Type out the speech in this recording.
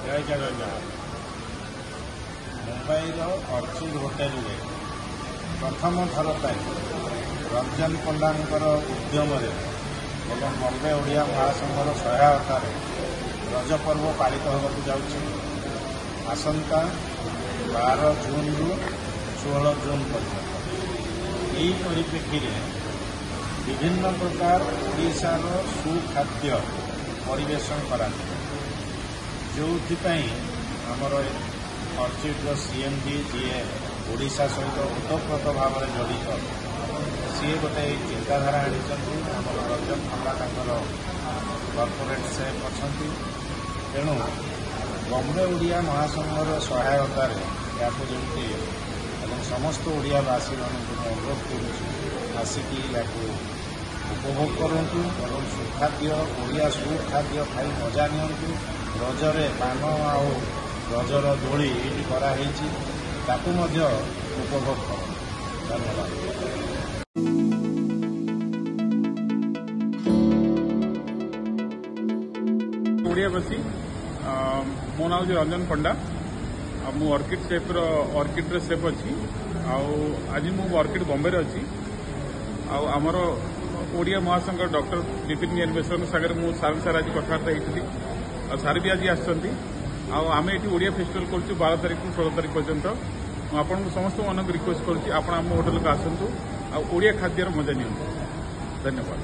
जय Jagannath. मुंबईर orchid hotel प्रथम थर रंजन पंडांकर उद्यम एवं बम्बे ओडिया महासंघर सहायतार रज पर्व पालित होगा जाऊँगी आसंता 12 जून रु 16 जून पर्यटन। यही परिप्रेक्षी विभिन्न प्रकार ओडिशार सुखाद्य परिवेशन करा जो आमर अर्चिड्र सीएमडी जी ओडिशा सहित ओतप्रोत भाव में जड़ित सी गोटे चिंताधारा आम रंजन पंडा कॉर्पोरेट सेफ अच्छा तेणु बम्बे ओडिया महासंघर सहायतार या जमी समस्त ओडियावासी मानक अनुरोध कर आसिकी उपभोग करूँ और सुखाद्य ओडिया सुखाद्य खाई मजा नि रजरे पान आउ रजर दोली ये कराई उपभोग कर। धन्यवाद। ओडियावासी मो नाम रंजन पंडा मु अर्किड सेफ अर्किड सेफ अच्छी आज मु अर्किड बॉम्बे अच्छी आमर ओडिया महासंघ डॉक्टर विपिन मिश्र सागर मु सार आज कथबार्ता होती सार भी आज आम ये ओडिया फेस्टिवल कर 12 तारीख रु 16 तारीख पर्यंत आपन समस्त मन रिक्वेस्ट करुँच आप होटेल को आसतु ओडिया खाद्यर मजा नि। धन्यवाद।